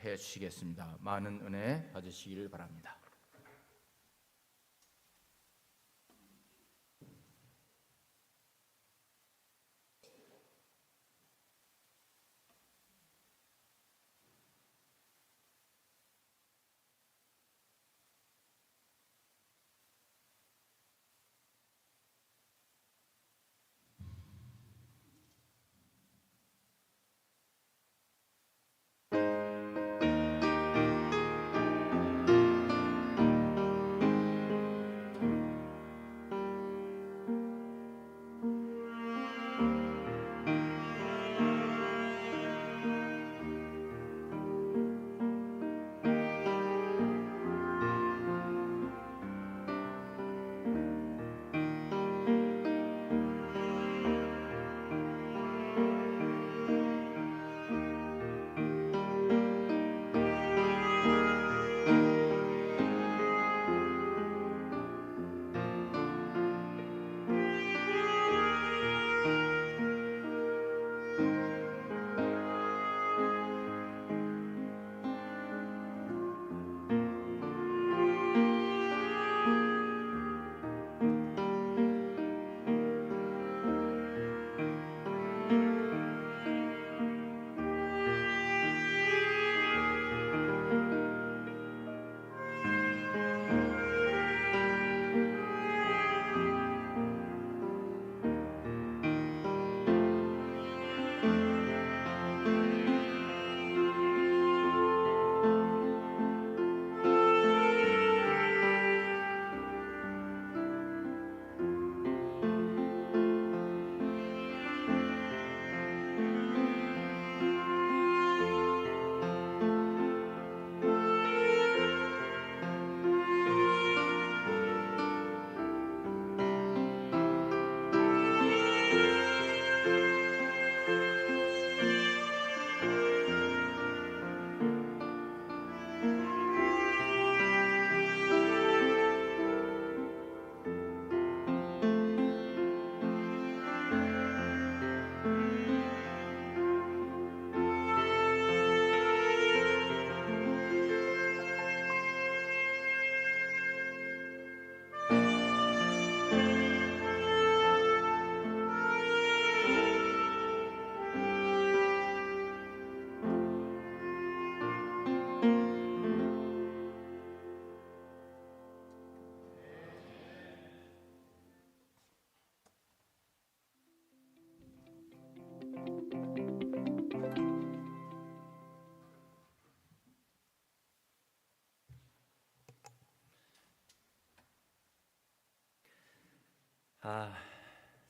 해 주시겠습니다. 많은 은혜 받으시기를 바랍니다.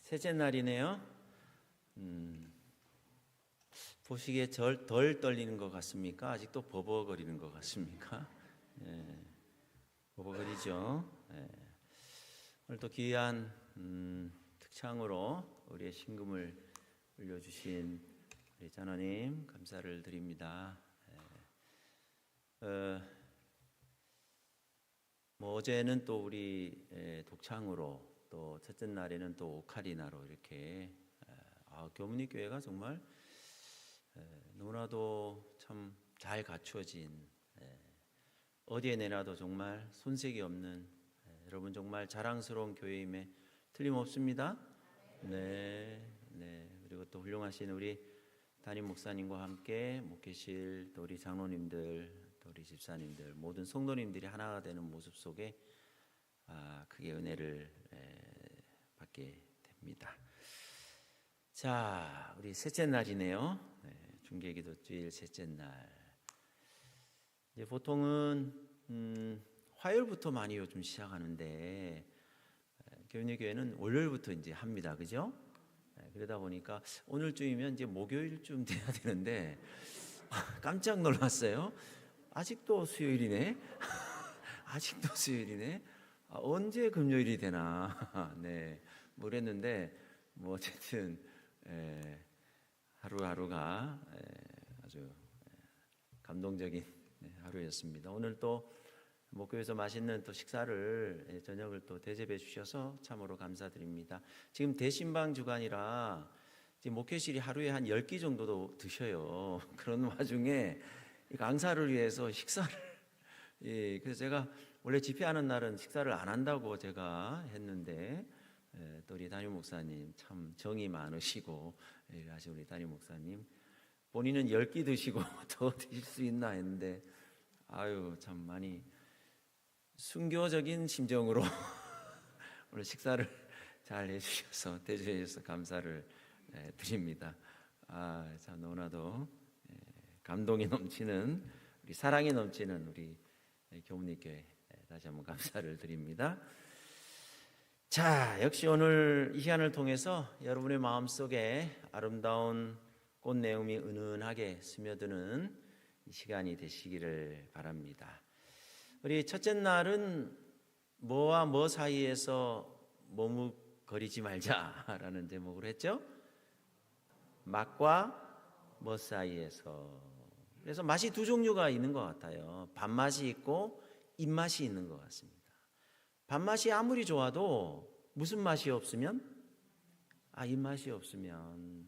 셋째 날이네요. 보시기에 덜 떨리는 것 같습니까? 아직도 버벅거리는 것 같습니까? 버벅거리죠. 오늘 또 귀한 특창으로 우리의 신금을 올려주신 우리 장로님 감사를 드립니다. 어제는 또 우리 독창으로, 또 첫째 날에는 또 오카리나로 이렇게 교문이 교회가 정말 너무나도 참 잘 갖추어진, 어디에 내놔도 정말 손색이 없는, 여러분 정말 자랑스러운 교회임에 틀림없습니다. 네. 그리고 또 훌륭하신 우리 담임 목사님과 함께 목회실, 또 우리 장로님들, 또 우리 집사님들, 모든 성도님들이 하나가 되는 모습 속에 크게 은혜를 받게 됩니다. 자, 우리 셋째 날이네요. 중개기도주일 셋째 날. 이제 보통은 화요일부터 많이 요즘 시작하는데 교회는 월요일부터 이제 합니다, 그죠? 그러다 보니까 오늘쯤이면 이제 목요일쯤 돼야 되는데 깜짝 놀랐어요. 아직도 수요일이네. 아직도 수요일이네. 언제 금요일이 되나. 네, 그랬는데 어쨌든 하루하루가 아주 감동적인 하루였습니다. 오늘 또 목교에서 맛있는 또 식사를, 저녁을 또 대접해 주셔서 참으로 감사드립니다. 지금 대신방 주간이라 지금 목회실이 하루에 한 10끼 정도도 드셔요. 그런 와중에 강사를 위해서 식사를 예, 그래서 제가 원래 집회하는 날은 식사를 안 한다고 제가 했는데 또 우리 담임 목사님 참 정이 많으시고 하신 우리 담임 목사님 본인은 10끼 드시고 더 드실 수 있나 했는데 아유 참 많이 순교적인 심정으로 오늘 식사를 잘 해주셔서 대접해 주셔서 감사를 드립니다. 참 너무나도 감동이 넘치는 우리 사랑이 넘치는 우리 교문리교회 다시 한번 감사를 드립니다. 자, 역시 오늘 이 시간을 통해서 여러분의 마음속에 아름다운 꽃 내음이 은은하게 스며드는 이 시간이 되시기를 바랍니다. 우리 첫째 날은 뭐와 뭐 사이에서 머뭇거리지 말자라는 제목으로 했죠. 맛과 뭐 사이에서. 그래서 맛이 두 종류가 있는 것 같아요. 밥맛이 있고 입맛이 있는 것 같습니다. 밥맛이 아무리 좋아도 무슨 맛이 없으면 입맛이 없으면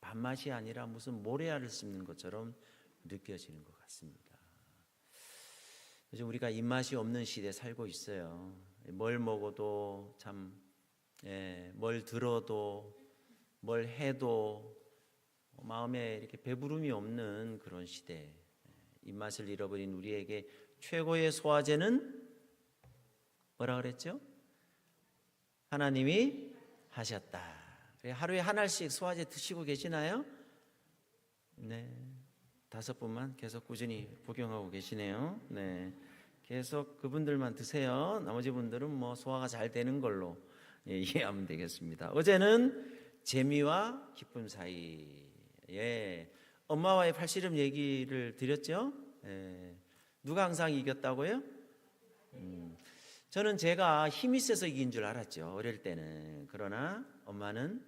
밥맛이 아니라 무슨 모래알을 씹는 것처럼 느껴지는 것 같습니다. 요즘 우리가 입맛이 없는 시대에 살고 있어요. 뭘 먹어도 참 뭘 들어도 뭘 해도 마음에 이렇게 배부름이 없는 그런 시대. 입맛을 잃어버린 우리에게 최고의 소화제는 뭐라 그랬죠? 하나님이 하셨다. 하루에 한 알씩 소화제 드시고 계시나요? 네, 5분만 계속 꾸준히 복용하고 계시네요. 네, 계속 그분들만 드세요. 나머지 분들은 뭐 소화가 잘 되는 걸로 이해하면 되겠습니다. 어제는 재미와 기쁨 사이. 엄마와의 팔씨름 얘기를 드렸죠. 누가 항상 이겼다고요? 저는 제가 힘이 세서 이긴 줄 알았죠. 어릴 때는. 그러나 엄마는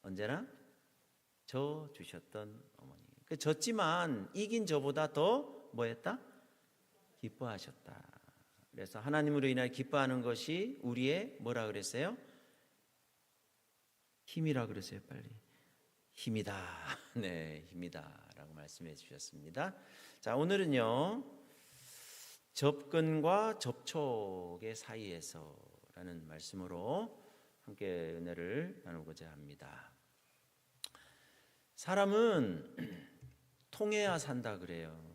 언제나 져 주셨던 어머니. 졌지만 이긴 저보다 더 뭐했다? 기뻐하셨다. 그래서 하나님으로 인하여 기뻐하는 것이 우리의 뭐라 그랬어요? 힘이라 그랬어요. 빨리. 힘이다. 네, 힘이다라고 말씀해 주셨습니다. 자, 오늘은요. 접근과 접촉의 사이에서라는 말씀으로 함께 은혜를 나누고자 합니다. 사람은 통해야 산다 그래요.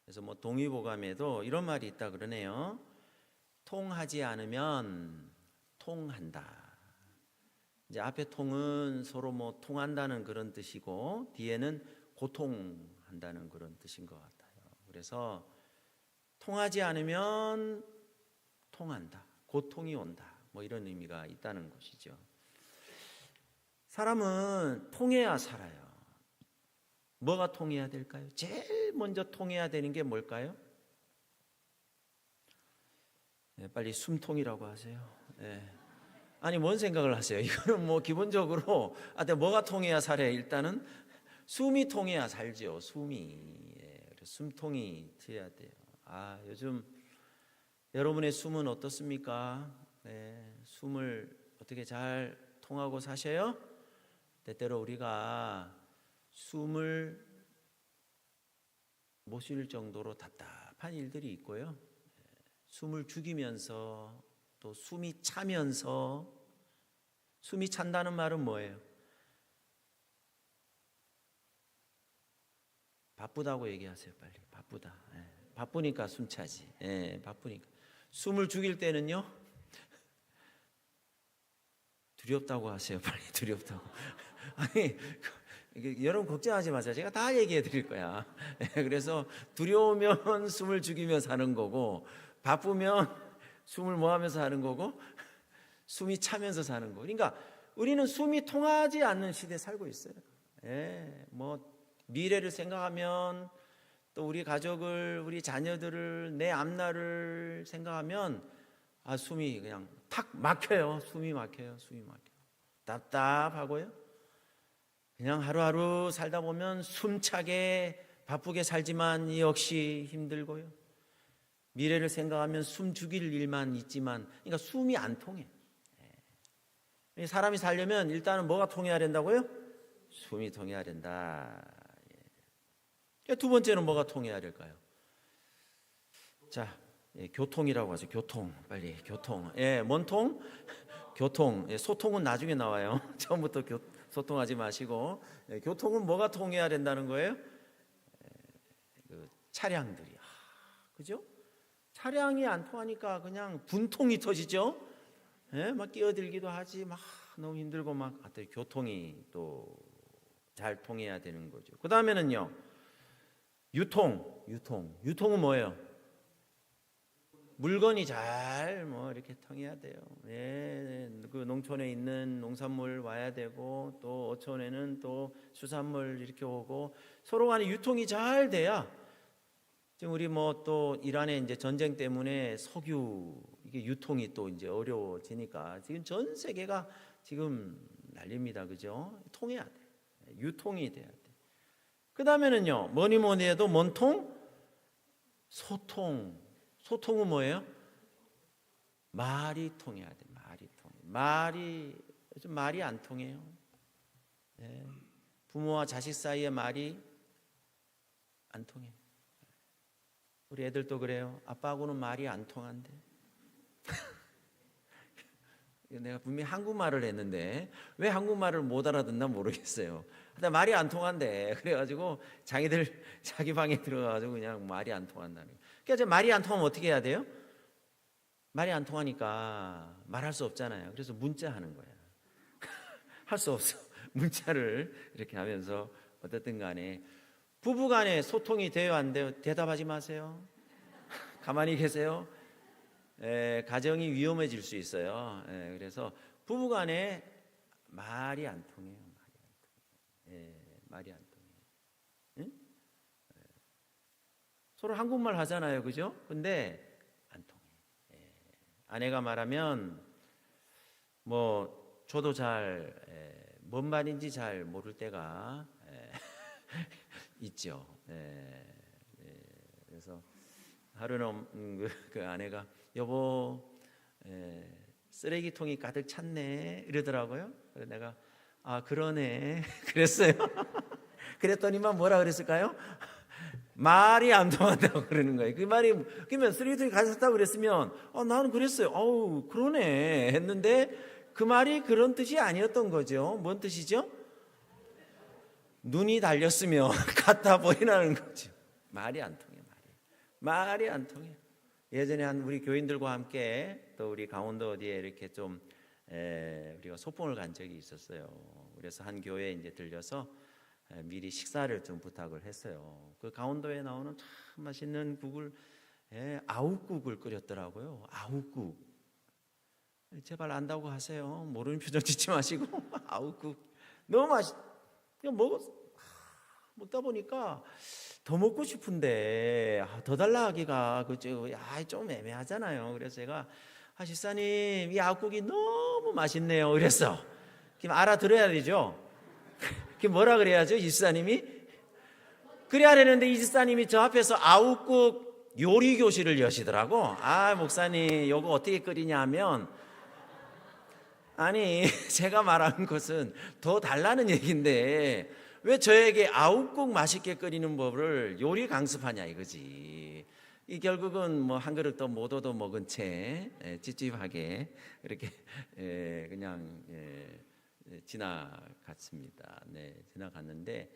그래서 뭐 동의보감에도 이런 말이 있다 그러네요. 통하지 않으면 통한다. 이제 앞에 통은 서로 뭐 통한다는 그런 뜻이고 뒤에는 고통한다는 그런 뜻인 것 같아요. 그래서 통하지 않으면 통한다. 고통이 온다. 뭐 이런 의미가 있다는 것이죠. 사람은 통해야 살아요. 뭐가 통해야 될까요? 제일 먼저 통해야 되는 게 뭘까요? 빨리 숨통이라고 하세요. 아니 뭔 생각을 하세요? 이거는 뭐 기본적으로 뭐가 통해야 살아요? 일단은 숨이 통해야 살죠. 숨이. 숨통이 트여야 돼요. 요즘 여러분의 숨은 어떻습니까? 숨을 어떻게 잘 통하고 사셔요? 때때로 우리가 숨을 못 쉴 정도로 답답한 일들이 있고요. 숨을 죽이면서 또 숨이 차면서 숨이 찬다는 말은 뭐예요? 바쁘다고 얘기하세요. 빨리. 바쁘다. 바쁘니까 숨 차지. 바쁘니까. 숨을 죽일 때는요. 두렵다고 하세요. 빨리. 두렵다고. 아니 여러분 걱정하지 마세요. 제가 다 얘기해 드릴 거야. 그래서 두려우면 숨을 죽이며 사는 거고 바쁘면 숨을 뭐 하면서 사는 거고 숨이 차면서 사는 거. 그러니까 우리는 숨이 통하지 않는 시대에 살고 있어요. 뭐 미래를 생각하면 또 우리 가족을 우리 자녀들을 내 앞날을 생각하면 숨이 그냥 탁 막혀요. 숨이 막혀요. 답답하고요. 그냥 하루하루 살다 보면 숨차게 바쁘게 살지만 역시 힘들고요. 미래를 생각하면 숨 죽일 일만 있지만 그러니까 숨이 안 통해. 사람이 살려면 일단은 뭐가 통해야 된다고요? 숨이 통해야 된다. 두 번째는 뭐가 통해야 될까요? 자, 교통이라고 하죠. 교통. 빨리 교통. 뭔 통? 교통. 소통은 나중에 나와요. 처음부터 소통하지 마시고. 교통은 뭐가 통해야 된다는 거예요? 차량들이. 그죠? 차량이 안 통하니까 그냥 분통이 터지죠. 막 끼어들기도 하지. 막 너무 힘들고 막 교통이 또 잘 통해야 되는 거죠. 그 다음에는요, 유통은 뭐예요? 물건이 잘 뭐 이렇게 통해야 돼요. 그 농촌에 있는 농산물 와야 되고, 또 어촌에는 또 수산물 이렇게 오고, 서로 간에 유통이 잘 돼야. 지금 우리 뭐 또 이란의 이제 전쟁 때문에 석유 이게 유통이 또 이제 어려워지니까 지금 전 세계가 지금 난립니다. 그죠? 통해야 돼. 유통이 돼야 돼. 그 다음에는요, 뭐니 해도 뭔 통? 소통은 뭐예요? 말이 통해야 돼. 요즘 말이 안 통해요. 부모와 자식 사이에 말이 안 통해. 우리 애들도 그래요. 아빠하고는 말이 안 통한대. 내가 분명히 한국말을 했는데 왜 한국말을 못 알아듣나 모르겠어요. 근데 말이 안 통한대. 그래가지고 자기 방에 들어가가지고 그냥 말이 안 통한다는 거예요. 그러니까 말이 안 통하면 어떻게 해야 돼요? 말이 안 통하니까 말할 수 없잖아요. 그래서 문자하는 거야. 할 수 없어. 문자를 이렇게 하면서 어쨌든 간에 부부간에 소통이 돼요, 안 돼요? 대답하지 마세요. 가만히 계세요. 가정이 위험해질 수 있어요. 그래서 부부간에 말이 안 통해요. 말이 안 통해요. 응? 서로 한국말 하잖아요, 그죠? 근데 안 통해요. 아내가 말하면 뭐 저도 잘 뭔 말인지 잘 모를 때가 있죠. 그래서 하루는 그 아내가 여보 쓰레기통이 가득 찼네 이러더라고요. 그래서 내가 그러네 그랬어요. 그랬더니만 뭐라 그랬을까요? 말이 안 통한다고 그러는 거예요. 그 말이 그러면 쓰레기통이 가득 찼다고 그랬으면 나는 그랬어요. 그러네 했는데 그 말이 그런 뜻이 아니었던 거죠. 뭔 뜻이죠? 눈이 달렸으면 갖다 버리라는 거죠. 말이 안 통해. 말이 안 통해. 예전에 한 우리 교인들과 함께 또 우리 강원도 어디에 이렇게 좀 우리가 소풍을 간 적이 있었어요. 그래서 한 교회에 이제 들려서 미리 식사를 좀 부탁을 했어요. 그 강원도에 나오는 참 맛있는 국을 아욱국을 끓였더라고요. 아욱국. 제발 안다고 하세요. 모르는 표정 짓지 마시고 아욱국 너무 그냥 먹다 보니까 더 먹고 싶은데 더 달라 하기가 좀 애매하잖아요. 그래서 제가 집사님 이 아욱국이 너무 맛있네요. 그랬어. 그럼 알아들어야 되죠. 그럼 뭐라 그래야죠? 집사님이 그래야 되는데 이 집사님이 저 앞에서 아욱국 요리 교실을 여시더라고. 목사님 요거 어떻게 끓이냐 하면 아니 제가 말하는 것은 더 달라는 얘기인데 왜 저에게 아욱국 맛있게 끓이는 법을 요리 강습하냐 이거지. 이 결국은 뭐 한 그릇 더 못 얻어 먹은 채 찝찝하게 이렇게 그냥 지나갔습니다. 지나갔는데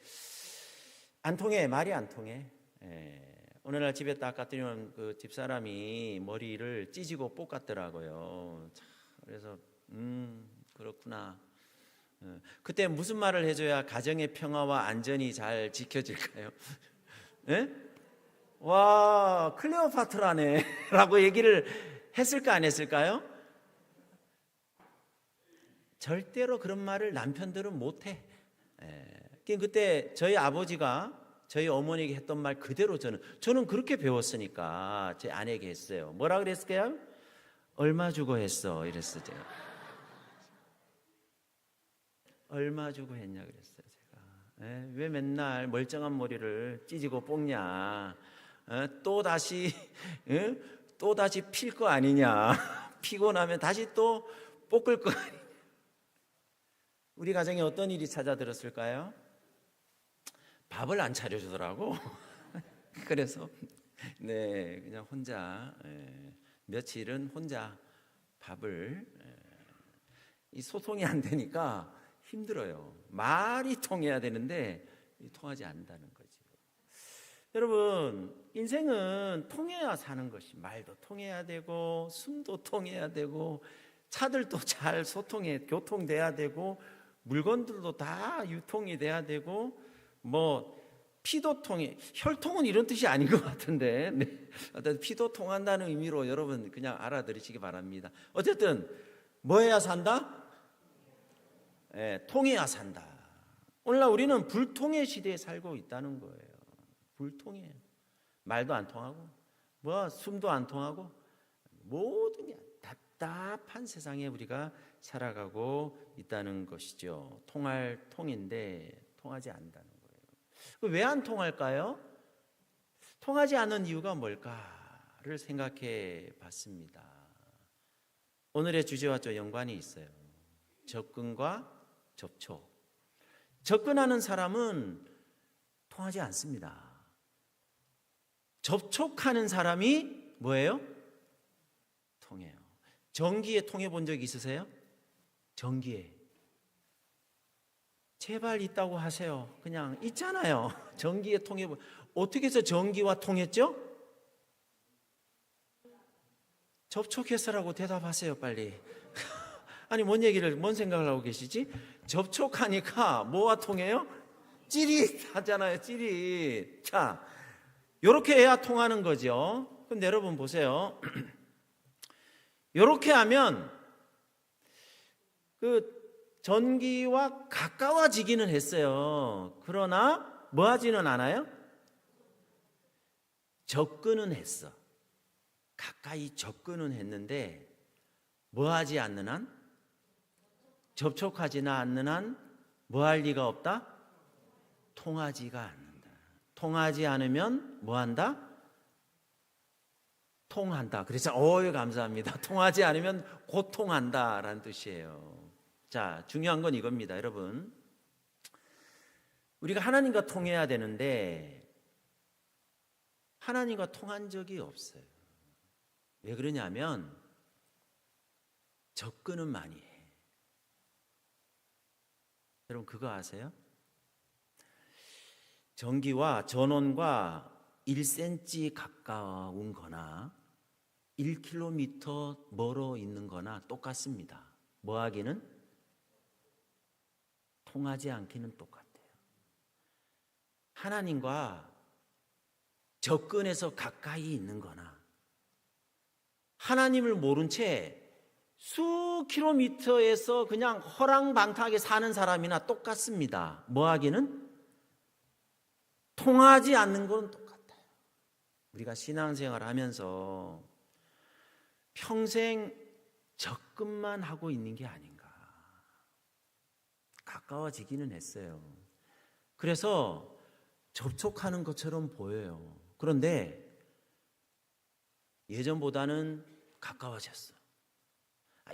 안 통해. 말이 안 통해. 어느 날 집에 딱 갔더니 그 집사람이 머리를 찢고 볶았더라고요. 그래서 그렇구나. 그때 무슨 말을 해줘야 가정의 평화와 안전이 잘 지켜질까요? 와, 클레오파트라네 라고 얘기를 했을까 안 했을까요? 절대로 그런 말을 남편들은 못해. 그때 저희 아버지가 저희 어머니에게 했던 말 그대로 저는 그렇게 배웠으니까 제 아내에게 했어요. 뭐라 그랬을까요? 얼마 주고 했어 이랬어요. 제가 얼마 주고 했냐 그랬어요. 제가 왜 맨날 멀쩡한 머리를 찢고 볶냐? 또 다시 필 거 아니냐? 피고 나면 다시 또 볶을 거 아니냐? 우리 가정에 어떤 일이 찾아들었을까요? 밥을 안 차려주더라고. 그래서 네, 그냥 혼자 며칠은 혼자 밥을 이 소통이 안 되니까 힘들어요. 말이 통해야 되는데 통하지 않는다는 거죠. 여러분, 인생은 통해야 사는 것이, 말도 통해야 되고 숨도 통해야 되고 차들도 잘 교통돼야 되고 물건들도 다 유통이 돼야 되고 뭐 피도 통해, 혈통은 이런 뜻이 아닌 것 같은데 네. 피도 통한다는 의미로 여러분 그냥 알아들으시기 바랍니다. 어쨌든 뭐 해야 산다? 통해야 산다. 오늘날 우리는 불통의 시대에 살고 있다는 거예요. 불통해. 말도 안 통하고 숨도 안 통하고 모든 게 답답한 세상에 우리가 살아가고 있다는 것이죠. 통할 통인데 통하지 않는다는 거예요. 왜 안 통할까요? 통하지 않는 이유가 뭘까를 생각해 봤습니다. 오늘의 주제와 좀 연관이 있어요. 접근과 접촉. 접근하는 사람은 통하지 않습니다. 접촉하는 사람이 뭐예요? 통해요. 전기에 통해 본 적 있으세요? 전기에. 제발 있다고 하세요. 그냥 있잖아요. 전기에 통해 어떻게 해서 전기와 통했죠? 접촉해서라고 대답하세요, 빨리. 아니 뭔 생각을 하고 계시지? 접촉하니까 뭐와 통해요? 찌릿하잖아요, 찌릿. 자, 요렇게 해야 통하는 거죠. 근데 여러분 보세요. 요렇게 하면 그 전기와 가까워지기는 했어요. 그러나 뭐 하지는 않아요? 접근은 했어. 가까이 접근은 했는데 뭐 하지 않는 한? 접촉하지나 않는 한 뭐 할 리가 없다? 통하지가 않는다. 통하지 않으면 뭐 한다? 통한다. 그래서 감사합니다. 통하지 않으면 고통한다라는 뜻이에요. 자, 중요한 건 이겁니다, 여러분. 우리가 하나님과 통해야 되는데 하나님과 통한 적이 없어요. 왜 그러냐면 접근은 많이 해. 여러분 그거 아세요? 전기와 전원과 1cm 가까운 거나 1km 멀어 있는 거나 똑같습니다. 뭐 하기는? 통하지 않기는 똑같아요. 하나님과 접근해서 가까이 있는 거나 하나님을 모른 채 수 킬로미터에서 그냥 허랑방탕하게 사는 사람이나 똑같습니다. 뭐 하기는? 통하지 않는 건 똑같아요. 우리가 신앙생활 하면서 평생 접근만 하고 있는 게 아닌가. 가까워지기는 했어요. 그래서 접촉하는 것처럼 보여요. 그런데 예전보다는 가까워졌어.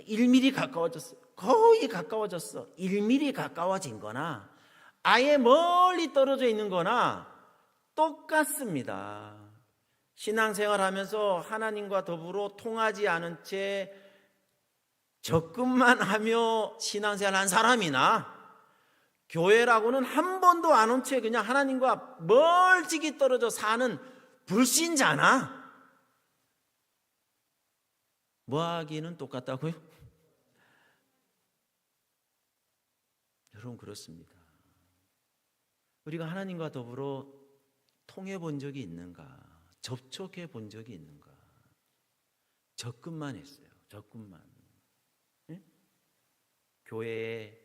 1mm 가까워졌어. 거의 가까워졌어. 1mm 가까워진 거나 아예 멀리 떨어져 있는 거나 똑같습니다. 신앙생활 하면서 하나님과 더불어 통하지 않은 채 접근만 하며 신앙생활 한 사람이나 교회라고는 한 번도 안 온 채 그냥 하나님과 멀찍이 떨어져 사는 불신자나 뭐 하기는 똑같다고요? 여러분 그렇습니다. 우리가 하나님과 더불어 통해 본 적이 있는가? 접촉해 본 적이 있는가? 접근만 했어요. 접근만. 네? 교회에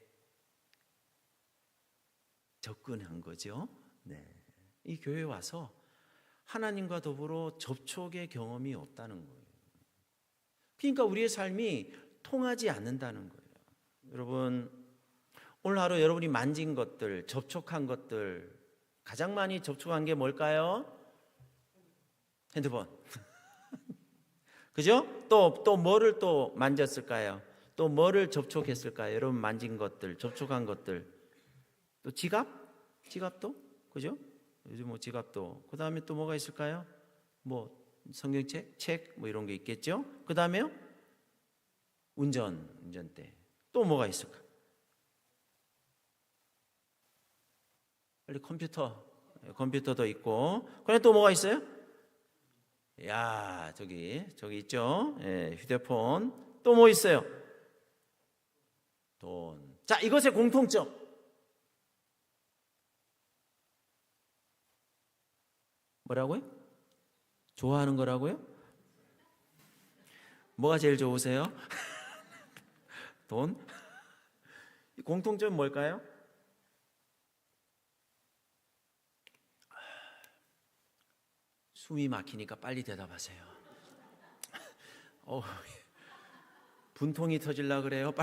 접근한 거죠. 네. 이 교회에 와서 하나님과 더불어 접촉의 경험이 없다는 거예요. 그러니까 우리의 삶이 통하지 않는다는 거예요. 여러분 오늘 하루 여러분이 만진 것들, 접촉한 것들 가장 많이 접촉한 게 뭘까요? 핸드폰. 그죠? 또 뭐를 또 만졌을까요? 또 뭐를 접촉했을까요? 여러분 만진 것들, 접촉한 것들. 또 지갑? 지갑도? 그죠? 요즘 뭐 지갑도. 그 다음에 또 뭐가 있을까요? 뭐 성경책, 책 뭐 이런 게 있겠죠? 그 다음에요? 운전대. 또 뭐가 있을까? 빨리 컴퓨터도 있고. 그다음에 또 뭐가 있어요? 야, 저기 있죠? 예, 휴대폰. 또 뭐 있어요? 돈. 자, 이것의 공통점. 뭐라고요? 좋아하는 거라고요? 뭐가 제일 좋으세요? 돈? 공통점은 뭘까요? 숨이 막히니까 빨리 대답하세요. 분통이 터질라 그래요.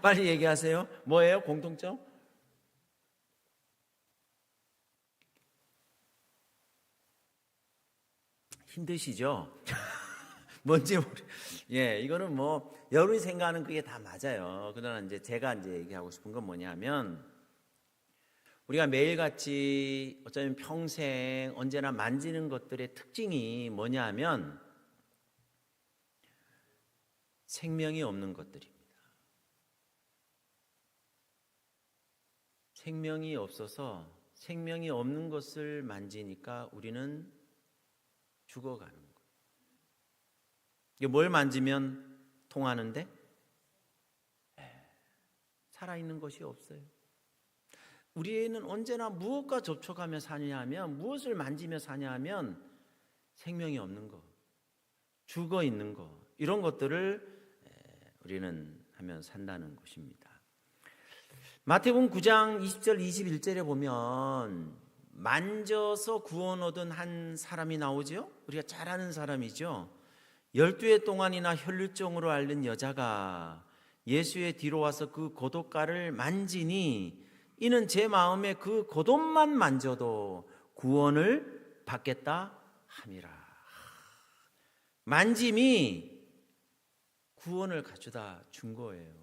빨리 얘기하세요. 뭐예요? 공통점? 힘드시죠? 뭔지 예, 이거는 뭐 여러분이 생각하는 그게 다 맞아요. 그러나 이제 제가 이제 얘기하고 싶은 건 뭐냐면 우리가 매일같이 어쩌면 평생 언제나 만지는 것들의 특징이 뭐냐면 생명이 없는 것들입니다. 생명이 없어서 생명이 없는 것을 만지니까 우리는 죽어가는 거예요. 이게 뭘 만지면 통하는데? 살아있는 것이 없어요. 우리는 언제나 무엇과 접촉하며 사냐 하면, 무엇을 만지며 사냐 하면 생명이 없는 것, 죽어 있는 것, 이런 것들을 우리는 하며 산다는 것입니다. 마태복음 9장 20절 21절에 보면 만져서 구원 얻은 한 사람이 나오죠. 우리가 잘 아는 사람이죠. 12해 동안이나 혈루증으로 앓는 여자가 예수의 뒤로 와서 그 고독가를 만지니 이는 제 마음에 그 고독만 만져도 구원을 받겠다 함이라. 만짐이 구원을 가져다 준 거예요.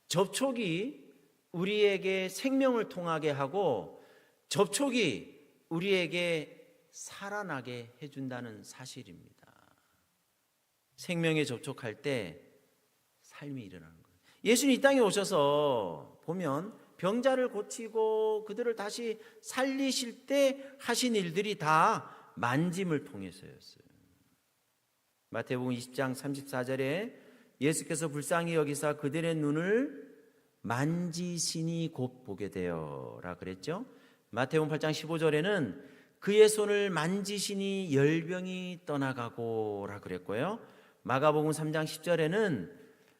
접촉이 우리에게 생명을 통하게 하고 접촉이 우리에게 살아나게 해준다는 사실입니다. 생명에 접촉할 때 삶이 일어나는 거예요. 예수님 이 땅에 오셔서 보면 병자를 고치고 그들을 다시 살리실 때 하신 일들이 다 만짐을 통해서였어요. 마태복음 20장 34절에 예수께서 불쌍히 여기사 그들의 눈을 만지시니 곧 보게 되어라 그랬죠. 마태복음 8장 15절에는 그의 손을 만지시니 열병이 떠나가고라 그랬고요. 마가복음 3장 10절에는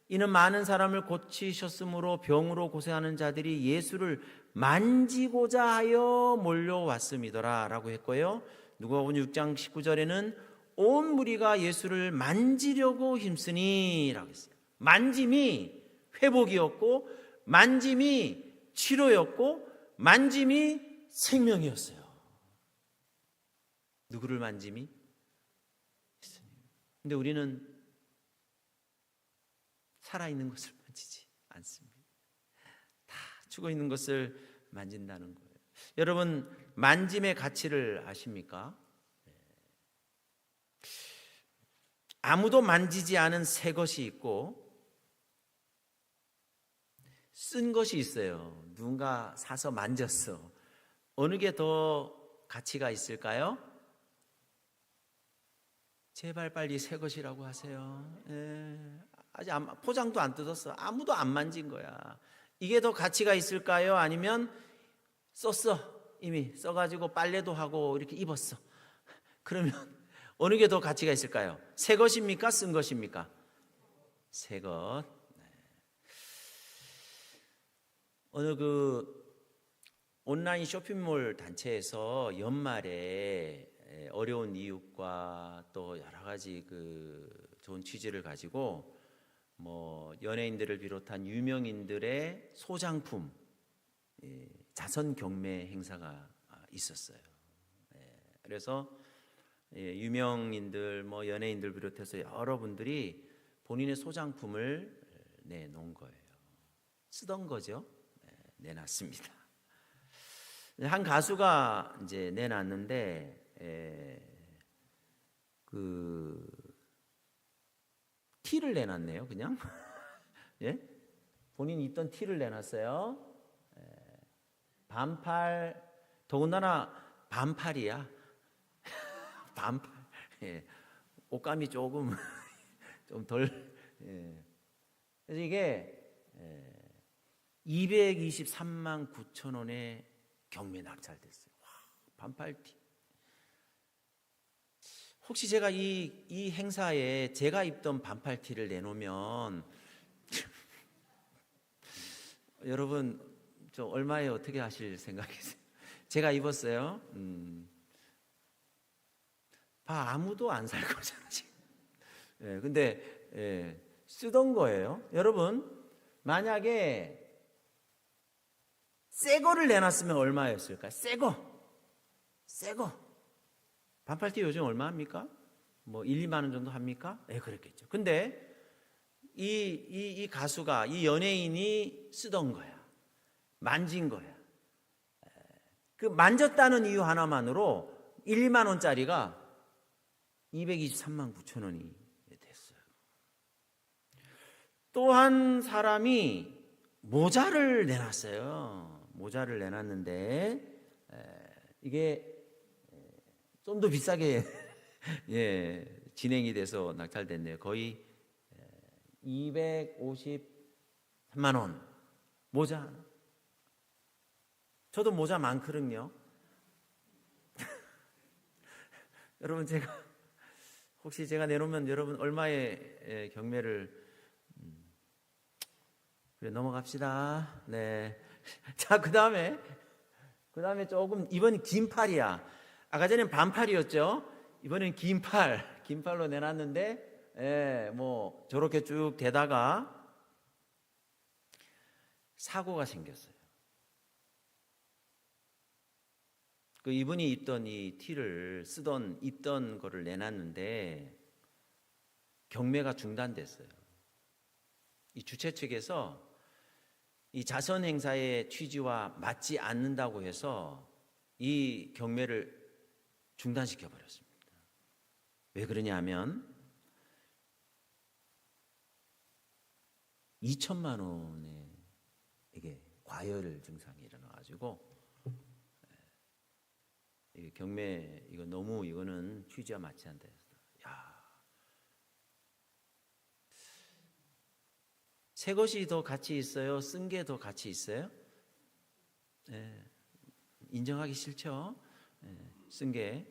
이는 많은 사람을 고치셨으므로 병으로 고생하는 자들이 예수를 만지고자 하여 몰려왔음이더라 라고 했고요. 누가복음 6장 19절에는 온 무리가 예수를 만지려고 힘쓰니 라고 했어요. 만짐이 회복이었고 만짐이 치료였고 만짐이 생명이었어요. 누구를 만짐이? 근데 우리는 살아있는 것을 만지지 않습니다. 다 죽어있는 것을 만진다는 거예요. 여러분 만짐의 가치를 아십니까? 아무도 만지지 않은 새 것이 있고 쓴 것이 있어요. 누군가 사서 만졌어. 어느 게 더 가치가 있을까요? 제발 빨리 새 것이라고 하세요. 아직 포장도 안 뜯었어. 아무도 안 만진 거야. 이게 더 가치가 있을까요? 아니면 썼어. 이미 써가지고 빨래도 하고 이렇게 입었어. 그러면 어느 게 더 가치가 있을까요? 새 것입니까? 쓴 것입니까? 새 것. 어느 온라인 쇼핑몰 단체에서 연말에 어려운 이웃과 또 여러 가지 좋은 취지를 가지고 뭐 연예인들을 비롯한 유명인들의 소장품 자선 경매 행사가 있었어요. 그래서 유명인들 뭐 연예인들 비롯해서 여러분들이 본인의 소장품을 내놓은 거예요. 쓰던 거죠. 내놨습니다. 한 가수가 이제 내놨는데 그 티를 내놨네요, 그냥. 예? 본인이 입던 티를 내놨어요. 반팔, 더군다나 반팔이야. 반팔. 예. 옷감이 조금 좀 덜. 예. 그래서 이게 223만 9천 원에 경매 낙찰됐어요. 와, 반팔티. 혹시 제가 이 행사에 제가 입던 반팔티를 내놓으면 여러분 저 얼마에 어떻게 하실 생각이세요? 제가 입었어요. 아무도 안 살 거잖아 지금. 예, 근데 쓰던 거예요. 여러분 만약에 새 거를 내놨으면 얼마였을까? 새 거. 반팔티 요즘 얼마 합니까? 뭐 1, 2만 원 정도 합니까? 그랬겠죠. 근데 이 가수가, 이 연예인이 쓰던 거야. 만진 거야. 그 만졌다는 이유 하나만으로 1, 2만 원짜리가 223만 9천 원이 됐어요. 또 한 사람이 모자를 내놨어요. 모자를 내놨는데 이게 좀 더 비싸게 진행이 돼서 낙찰됐네요. 거의 253만 원 모자 하나. 저도 모자 많거든요. 여러분 혹시 제가 내놓으면 여러분 얼마의 경매를 그래 넘어갑시다. 네. 자, 그다음에 조금 이번엔 긴팔이야. 아까 전엔 반팔이었죠. 이번엔 긴팔로 내놨는데 뭐 저렇게 쭉 되다가 사고가 생겼어요. 그 이분이 입던 이 티를 입던 거를 내놨는데 경매가 중단됐어요. 이 주최 측에서 이 자선 행사의 취지와 맞지 않는다고 해서 이 경매를 중단시켜 버렸습니다. 왜 그러냐면 2천만 원에 이게 과열 증상이 일어나가지고 경매 이거는 취지와 맞지 않다 해서 새 것이 더 가치 있어요? 쓴 게 더 가치 있어요? 인정하기 싫죠? 쓴 게.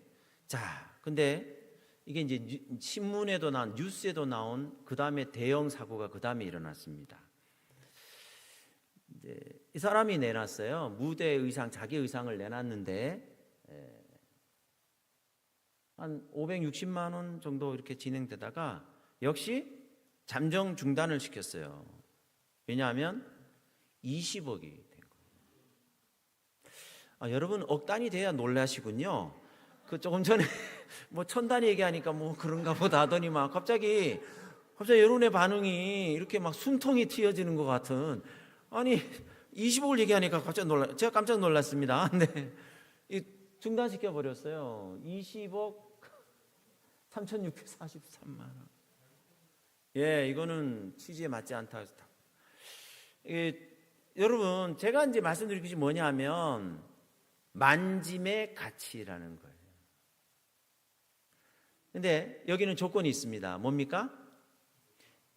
자, 근데 이게 이제 신문에도 뉴스에도 나온 그 다음에 대형 사고가 그 다음에 일어났습니다. 이제 이 사람이 내놨어요. 무대 의상, 자기 의상을 내놨는데 한 560만 원 정도 이렇게 진행되다가 역시 잠정 중단을 시켰어요. 왜냐하면 20억이 된 거예요. 여러분 억 단위 돼야 놀라시군요. 그 조금 전에 뭐 천 단위 얘기하니까 뭐 그런가 보다 하더니만 갑자기 여러분의 반응이 이렇게 막 숨통이 튀어지는 것 같은. 아니 20억을 얘기하니까 제가 깜짝 놀랐습니다. 네, 중단시켜 버렸어요. 20억 3,643만 원. 이거는 취지에 맞지 않다. 여러분, 제가 이제 말씀드린 것이 뭐냐면 만짐의 가치라는 거예요. 근데 여기는 조건이 있습니다. 뭡니까?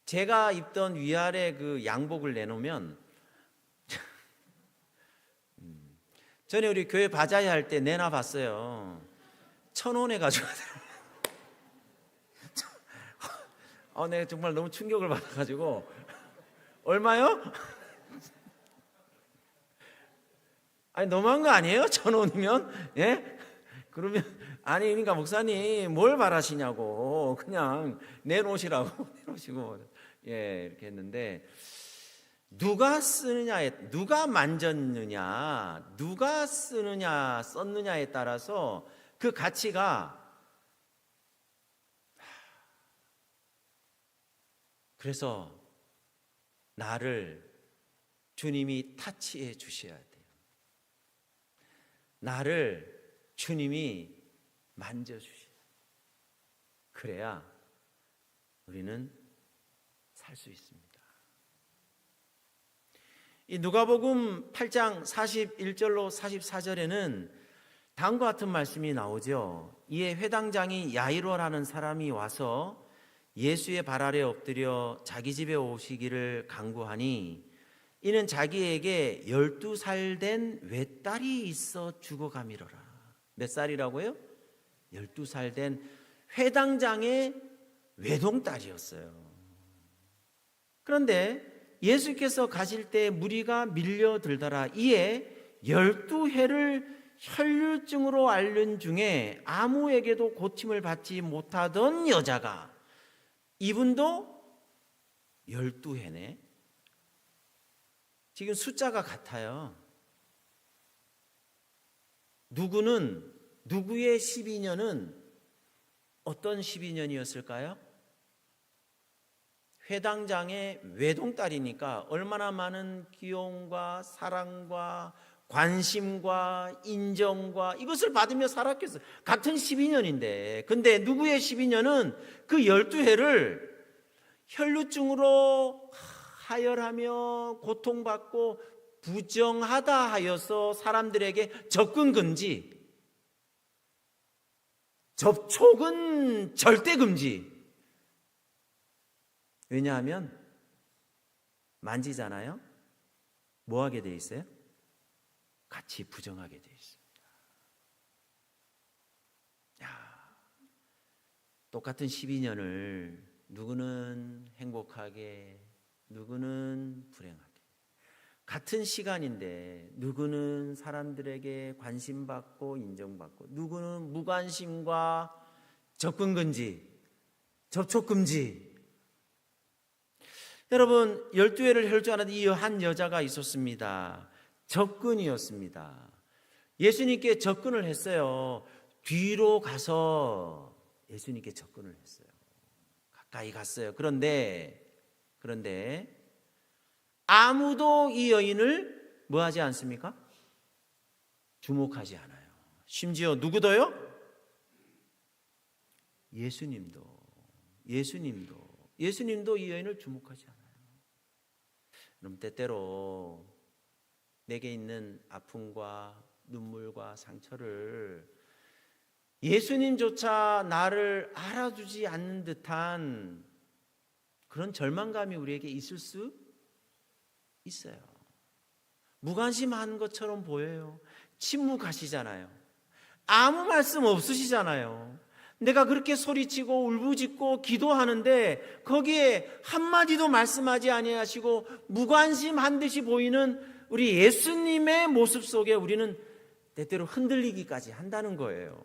제가 입던 위아래 그 양복을 내놓으면 전에 우리 교회 바자회 할 때 내놔봤어요. 1,000원에 가져가더라고요. 내가 정말 너무 충격을 받아가지고 얼마요? 아니 너무한 거 아니에요? 1,000원이면? 예? 그러면 그러니까 목사님 뭘 바라시냐고 그냥 내놓으시라고 내놓으시고 이렇게 했는데 누가 쓰느냐에 누가 만졌느냐 누가 쓰느냐 썼느냐에 따라서 그 가치가 그래서 나를 주님이 타치해 주셔야 돼요. 나를 주님이 만져주시. 그래야 우리는 살 수 있습니다. 이 누가복음 8장 41절로 44절에는 다음과 같은 말씀이 나오죠. 이에 회당장이 야이로라는 사람이 와서 예수의 발 아래 엎드려 자기 집에 오시기를 간구하니 이는 자기에게 12살 된 외딸이 있어 죽어가미러라. 몇 살이라고요? 12살 된 회당장의 외동딸이었어요. 그런데 예수께서 가실 때 무리가 밀려들더라. 이에 12해를 혈류증으로 앓는 중에 아무에게도 고침을 받지 못하던 여자가, 이분도 12해네. 지금 숫자가 같아요. 누구의 12년은 어떤 12년이었을까요? 회당장의 외동딸이니까 얼마나 많은 귀여움과 사랑과 관심과 인정과 이것을 받으며 살았겠어요. 같은 12년인데. 근데 누구의 12년은 그 12해를 혈루증으로 하열하며 고통받고 부정하다 하여서 사람들에게 접근 금지, 접촉은 절대 금지. 왜냐하면 만지잖아요. 뭐 하게 돼 있어요? 같이 부정하게 돼 있습니다. 똑같은 12년을 누구는 행복하게, 누구는 불행하게, 같은 시간인데 누구는 사람들에게 관심받고 인정받고, 누구는 무관심과 접근금지, 접촉금지. 여러분, 12회를 혈주하는 이 한 여자가 있었습니다. 접근이었습니다. 예수님께 접근을 했어요. 뒤로 가서 예수님께 접근을 했어요. 가까이 갔어요. 그런데 아무도 이 여인을 뭐 하지 않습니까? 주목하지 않아요. 심지어 누구도요? 예수님도 이 여인을 주목하지 않아요. 그럼 때때로 내게 있는 아픔과 눈물과 상처를 예수님조차 나를 알아주지 않는 듯한 그런 절망감이 우리에게 있을 수 있어요. 무관심한 것처럼 보여요. 침묵하시잖아요. 아무 말씀 없으시잖아요. 내가 그렇게 소리치고 울부짖고 기도하는데 거기에 한마디도 말씀하지 아니하시고 무관심한 듯이 보이는 우리 예수님의 모습 속에 우리는 때때로 흔들리기까지 한다는 거예요.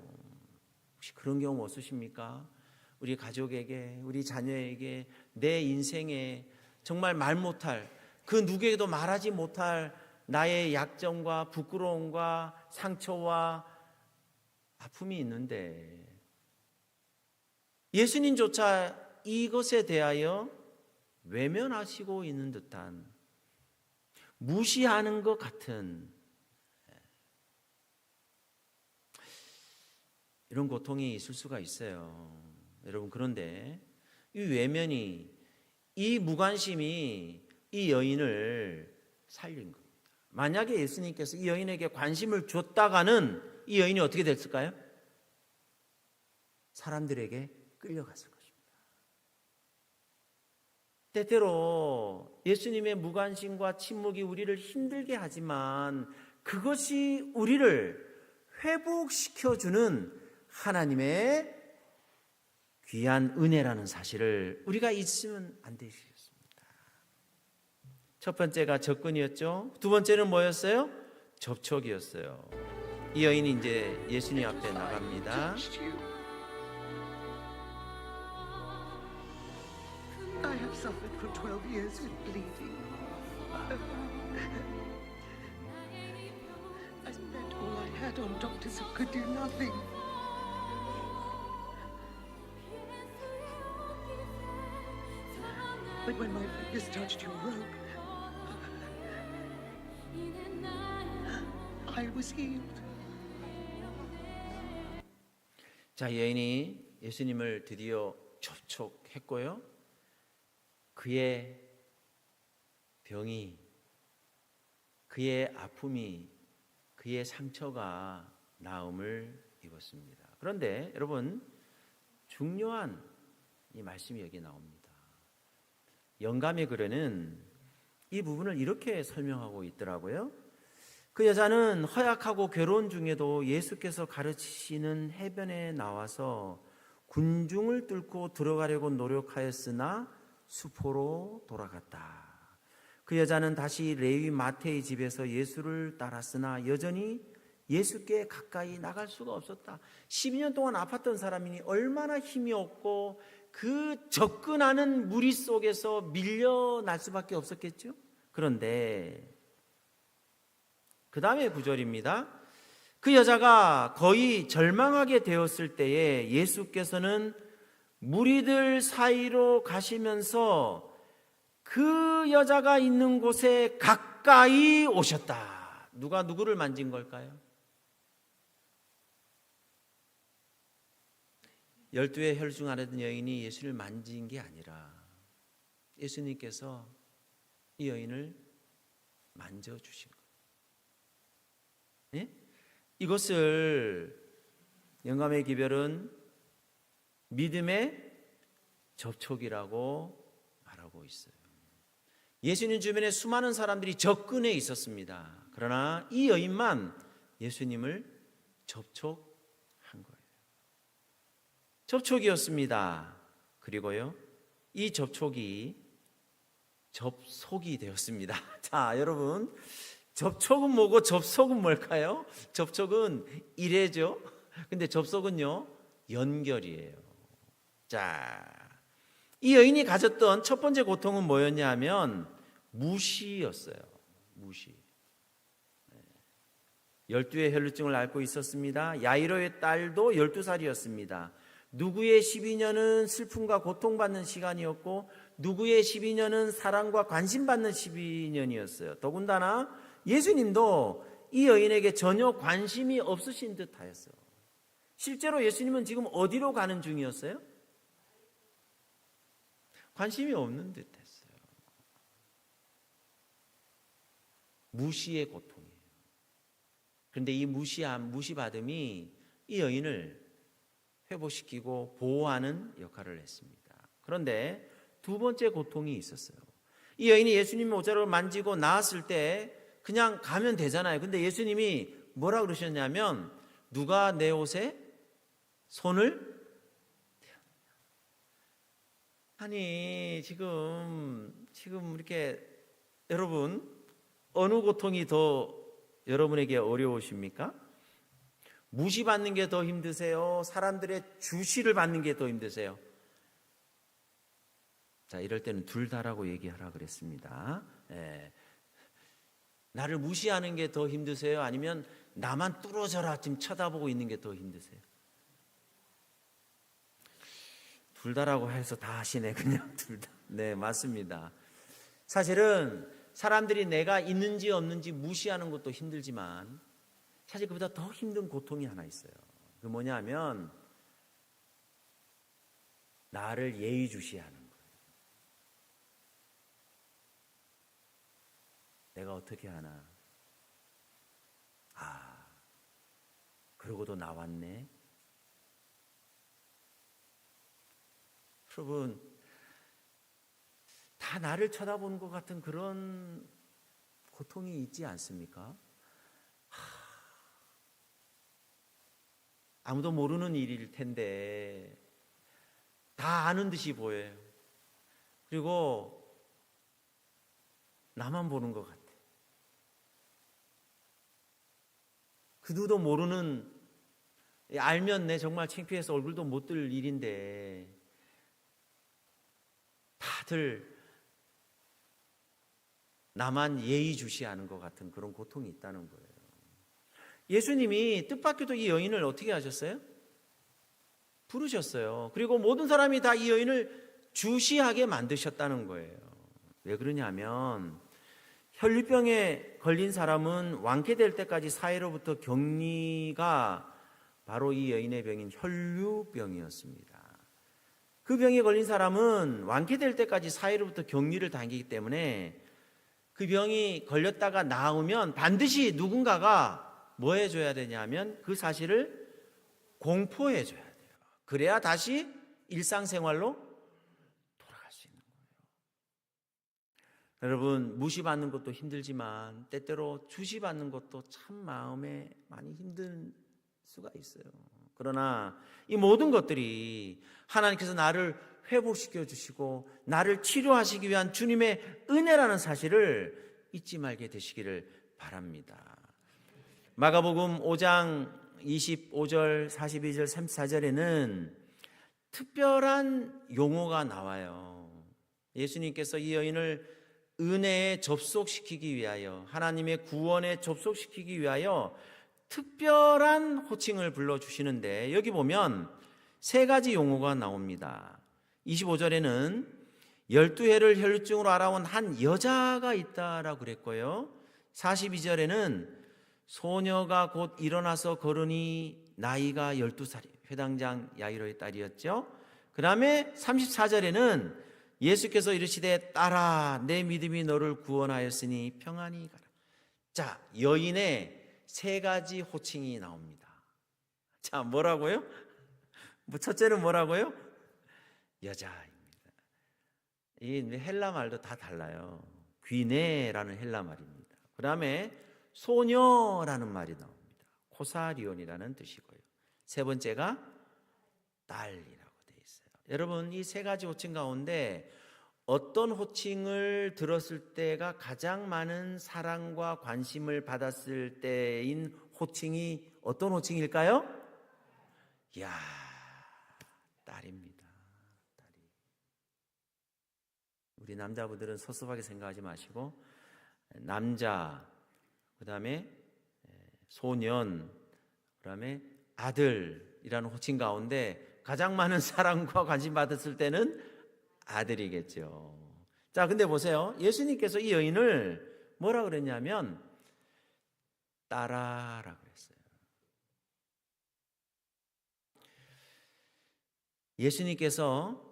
혹시 그런 경험 없으십니까? 우리 가족에게, 우리 자녀에게, 내 인생에 정말 말 못할, 그 누구에게도 말하지 못할 나의 약점과 부끄러움과 상처와 아픔이 있는데 예수님조차 이것에 대하여 외면하시고 있는 듯한, 무시하는 것 같은 이런 고통이 있을 수가 있어요. 여러분, 그런데 이 외면이, 이 무관심이 이 여인을 살린 겁니다. 만약에 예수님께서 이 여인에게 관심을 줬다가는 이 여인이 어떻게 됐을까요? 사람들에게 끌려갔을 것입니다. 때때로 예수님의 무관심과 침묵이 우리를 힘들게 하지만 그것이 우리를 회복시켜주는 하나님의 귀한 은혜라는 사실을 우리가 잊으면 안 되시겠습니다. 첫 번째가 접근이었죠. 두 번째는 뭐였어요? 접촉이었어요. 이 여인이 이제 예수님 앞에 나갑니다. I have suffered for 12 years with bleeding. I spent all I had on doctors who could do nothing. But when my fingers touched your robe, I was healed. 자, 여인이 예수님을 드디어 접촉했고요. 그의 병이, 그의 아픔이, 그의 상처가 나음을 입었습니다. 그런데 여러분, 중요한 이 말씀이 여기 나옵니다. 영감의 글에는 이 부분을 이렇게 설명하고 있더라고요. 그 여자는 허약하고 괴로운 중에도 예수께서 가르치시는 해변에 나와서 군중을 뚫고 들어가려고 노력하였으나 수포로 돌아갔다. 그 여자는 다시 레위 마태의 집에서 예수를 따랐으나 여전히 예수께 가까이 나갈 수가 없었다. 12년 동안 아팠던 사람이니 얼마나 힘이 없고 그 접근하는 무리 속에서 밀려날 수밖에 없었겠죠. 그런데 그 다음에 9절입니다. 그 여자가 거의 절망하게 되었을 때에 예수께서는 무리들 사이로 가시면서 그 여자가 있는 곳에 가까이 오셨다. 누가 누구를 만진 걸까요? 12의 혈 중 하나된 여인이 예수를 만진 게 아니라 예수님께서 이 여인을 만져주신 거예요. 예? 이것을 영감의 기별은 믿음의 접촉이라고 말하고 있어요. 예수님 주변에 수많은 사람들이 접근해 있었습니다. 그러나 이 여인만 예수님을 접촉한 거예요. 접촉이었습니다. 그리고요, 이 접촉이 접속이 되었습니다. 자, 여러분, 접촉은 뭐고 접속은 뭘까요? 접촉은 이래죠. 근데 접속은요, 연결이에요. 자, 이 여인이 가졌던 첫 번째 고통은 뭐였냐 하면 무시였어요. 무시. 12의 혈루증을 앓고 있었습니다. 야이로의 딸도 12살이었습니다. 누구의 12년은 슬픔과 고통받는 시간이었고 누구의 12년은 사랑과 관심받는 12년이었어요. 더군다나 예수님도 이 여인에게 전혀 관심이 없으신 듯 하였어요. 실제로 예수님은 지금 어디로 가는 중이었어요? 관심이 없는 듯 했어요. 무시의 고통이에요. 그런데 이 무시받음이 이 여인을 회복시키고 보호하는 역할을 했습니다. 그런데 두 번째 고통이 있었어요. 이 여인이 예수님의 옷자락을 만지고 나았을 때 그냥 가면 되잖아요. 근데 예수님이 뭐라 그러셨냐면 누가 내 옷에 손을 아니 지금 이렇게 여러분 어느 고통이 더 여러분에게 어려우십니까? 무시받는 게 더 힘드세요? 사람들의 주시를 받는 게 더 힘드세요? 자, 이럴 때는 둘 다라고 얘기하라 그랬습니다. 예. 나를 무시하는 게 더 힘드세요? 아니면 나만 뚫어져라 지금 쳐다보고 있는 게 더 힘드세요? 둘 다라고 해서 다 하시네. 그냥 둘 다. 네, 맞습니다. 사실은 사람들이 내가 있는지 없는지 무시하는 것도 힘들지만 사실 그보다 더 힘든 고통이 하나 있어요. 그 뭐냐 하면 나를 예의주시하는 거예요. 내가 어떻게 하나? 아, 그러고도 나왔네. 여러분, 다 나를 쳐다보는 것 같은 그런 고통이 있지 않습니까? 아무도 모르는 일일 텐데 다 아는 듯이 보여요. 그리고 나만 보는 것 같아. 그 누구도 모르는, 알면 내 정말 창피해서 얼굴도 못 들 일인데 다들 나만 예의주시하는 것 같은 그런 고통이 있다는 거예요. 예수님이 뜻밖에도 이 여인을 어떻게 하셨어요? 부르셨어요. 그리고 모든 사람이 다 이 여인을 주시하게 만드셨다는 거예요. 왜 그러냐면 혈류병에 걸린 사람은 완쾌될 때까지 사회로부터 격리가 바로 이 여인의 병인 혈류병이었습니다. 그 병에 걸린 사람은 완쾌될 때까지 사회로부터 격리를 당기기 때문에 그 병이 걸렸다가 나으면 반드시 누군가가 뭐 해줘야 되냐면 그 사실을 공포해줘야 돼요. 그래야 다시 일상생활로 돌아갈 수 있는 거예요. 여러분, 무시받는 것도 힘들지만 때때로 주시받는 것도 참 마음에 많이 힘든 수가 있어요. 그러나 이 모든 것들이 하나님께서 나를 회복시켜 주시고 나를 치료하시기 위한 주님의 은혜라는 사실을 잊지 말게 되시기를 바랍니다. 마가복음 5장 25절, 42절, 34절에는 특별한 용어가 나와요. 예수님께서 이 여인을 은혜에 접속시키기 위하여, 하나님의 구원에 접속시키기 위하여 특별한 호칭을 불러주시는데, 여기 보면 세 가지 용어가 나옵니다. 25절에는 12해를 혈루증으로 알아온 한 여자가 있다라고 그랬고요. 42절에는 소녀가 곧 일어나서 걸으니 나이가 12살이 회당장 야이로의 딸이었죠. 그 다음에 34절에는 예수께서 이르시되 딸아 내 믿음이 너를 구원하였으니 평안히 가라. 자, 여인의 세 가지 호칭이 나옵니다. 자, 뭐라고요? 첫째는 뭐라고요? 여자입니다. 이 헬라 말도 다 달라요. 귀네라는 헬라 말입니다. 그 다음에 소녀라는 말이 나옵니다. 코사리온이라는 뜻이고요. 세 번째가 딸이라고 되어 있어요. 여러분, 이 세 가지 호칭 가운데 어떤 호칭을 들었을 때가 가장 많은 사랑과 관심을 받았을 때인 호칭이 어떤 호칭일까요? 이야, 딸입니다. 딸이. 우리 남자분들은 섭섭하게 생각하지 마시고 남자, 그 다음에 소년, 그 다음에 아들이라는 호칭 가운데 가장 많은 사랑과 관심 받았을 때는 아들이겠죠. 자, 근데 보세요. 예수님께서 이 여인을 뭐라 그랬냐면 딸아라고 했어요. 예수님께서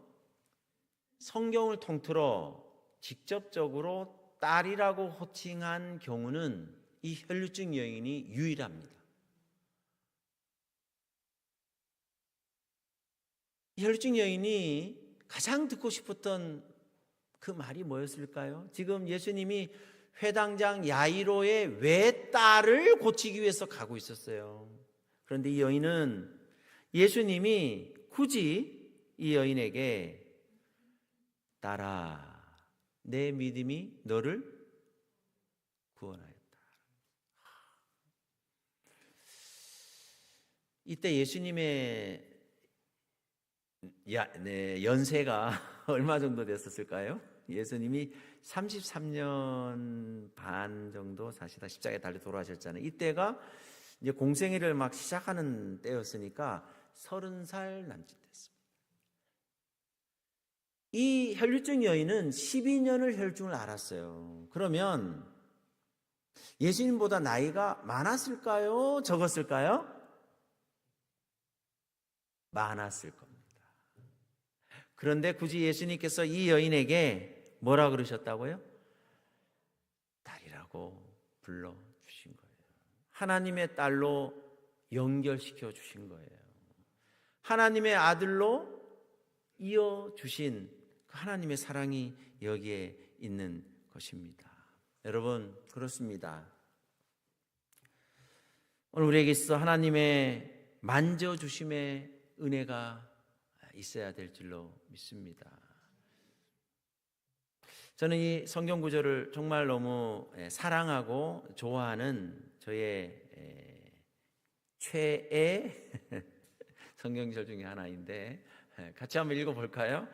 성경을 통틀어 직접적으로 딸이라고 호칭한 경우는 이 혈루증 여인이 유일합니다. 이 혈루증 여인이 가장 듣고 싶었던 그 말이 뭐였을까요? 지금 예수님이 회당장 야이로의 외딸을 고치기 위해서 가고 있었어요. 그런데 이 여인은 예수님이 굳이 이 여인에게 딸아 내 믿음이 너를 구원하였다. 이때 예수님의 연세가 얼마 정도 됐었을까요? 예수님이 33년 반 정도 사시다 십자가에 달려 돌아가셨잖아요. 이때가 이제 공생애를 막 시작하는 때였으니까 30살 남짓 됐습니다. 이 혈루증 여인은 12년을 혈루증을 앓았어요. 그러면 예수님보다 나이가 많았을까요? 적었을까요? 많았을 겁니다. 그런데 굳이 예수님께서 이 여인에게 뭐라 그러셨다고요? 딸이라고 불러주신 거예요. 하나님의 딸로 연결시켜 주신 거예요. 하나님의 아들로 이어주신 그 하나님의 사랑이 여기에 있는 것입니다. 여러분, 그렇습니다. 오늘 우리에게 있어 하나님의 만져주심의 은혜가 있어야 될 줄로 믿습니다. 저는 이 성경 구절을 정말 너무 사랑하고 좋아하는 저의 최애 성경절 중에 하나인데 같이 한번 읽어볼까요?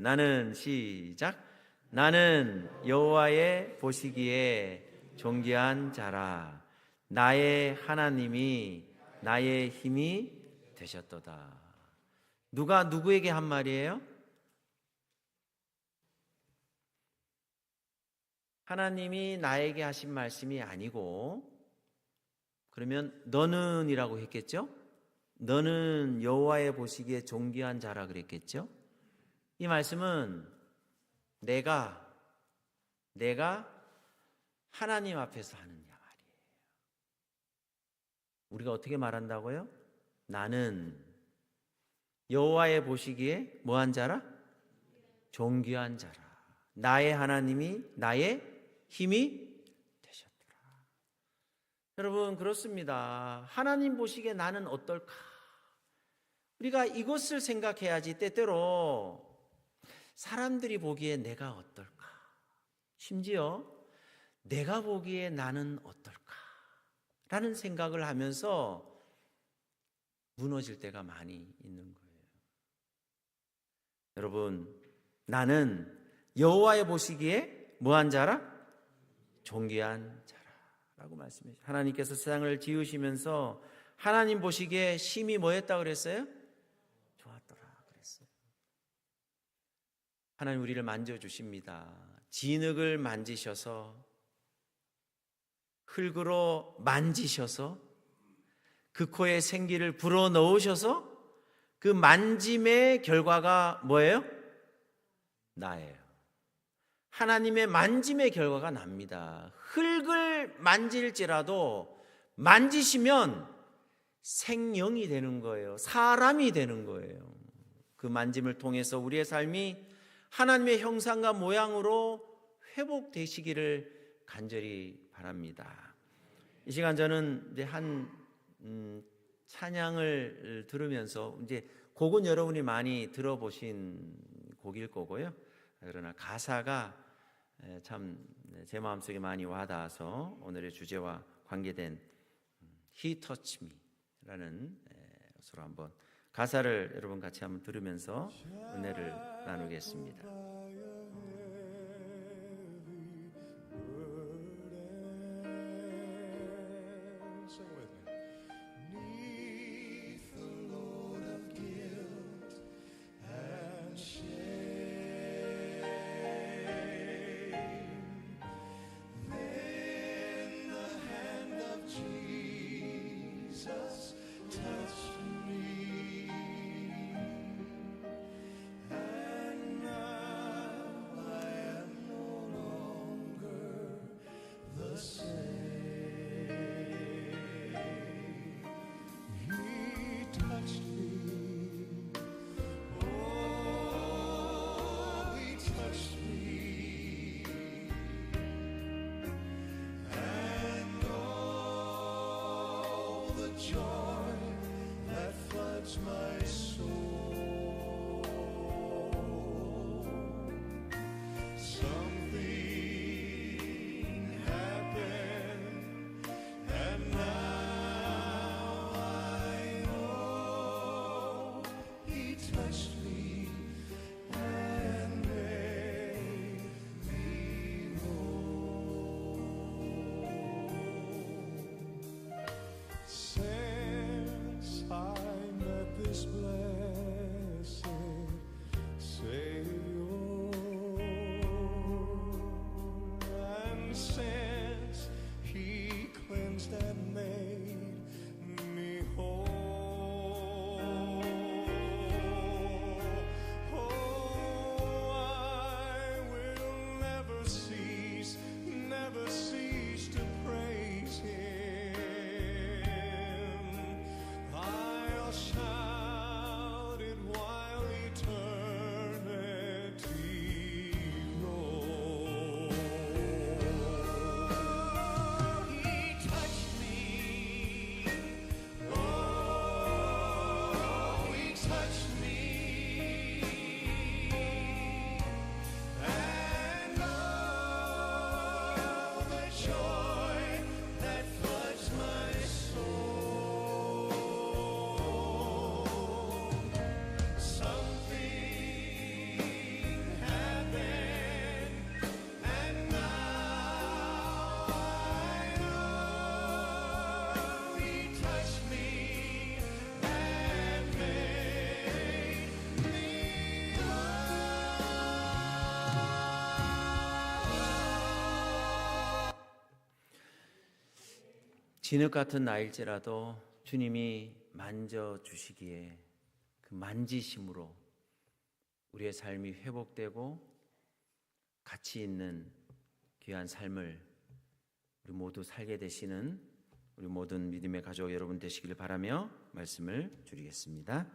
나는 시작. 나는 여호와의 보시기에 존귀한 자라. 나의 하나님이 나의 힘이 되셨도다. 누가 누구에게 한 말이에요? 하나님이 나에게 하신 말씀이 아니고, 그러면 너는 이라고 했겠죠? 너는 여호와의 보시기에 존귀한 자라 그랬겠죠? 이 말씀은 내가 하나님 앞에서 하느냐 말이에요. 우리가 어떻게 말한다고요? 나는 여호와의 보시기에 뭐한 자라? 존귀한 자라. 나의 하나님이 나의 힘이 되셨더라. 여러분, 그렇습니다. 하나님 보시기에 나는 어떨까? 우리가 이것을 생각해야지. 때때로 사람들이 보기에 내가 어떨까? 심지어 내가 보기에 나는 어떨까? 라는 생각을 하면서 무너질 때가 많이 있는 거예요. 여러분, 나는 여호와의 보시기에 뭐한 자라? 존귀한 자라라고 말씀해 주세요. 하나님께서 세상을 지으시면서 하나님 보시기에 심히 뭐했다고 그랬어요? 좋았더라 그랬어요. 하나님 우리를 만져주십니다. 진흙을 만지셔서, 흙으로 만지셔서, 그 코에 생기를 불어넣으셔서 그 만짐의 결과가 뭐예요? 나예요. 하나님의 만짐의 결과가 납니다. 흙을 만질지라도 만지시면 생명이 되는 거예요. 사람이 되는 거예요. 그 만짐을 통해서 우리의 삶이 하나님의 형상과 모양으로 회복되시기를 간절히 바랍니다. 이 시간 저는 이제 찬양을 들으면서, 이제 곡은 여러분이 많이 들어보신 곡일 거고요. 그러나 가사가 참 제 마음속에 많이 와닿아서 오늘의 주제와 관계된 He Touched Me라는 것으로 한번 가사를 여러분 같이 한번 들으면서 은혜를 나누겠습니다. Joy that floods my soul. Something happened, and now I know He touched me and made me whole. Since I met this blessed Savior, and since He cleansed and made me whole, oh, I will never cease to praise Him. I'll shout it while eternity rolls. He touched me. Oh, He touched me. And oh, the joy that floods my soul. Something happened, and now I know He touched me and made me 진흙 같은 나일지라도 주님이 만져 주시기에 그 만지심으로 우리의 삶이 회복되고 가치 있는 귀한 삶을 우리 모두 살게 되시는 우리 모든 믿음의 가족 여러분 되시길 바라며 말씀을 드리겠습니다.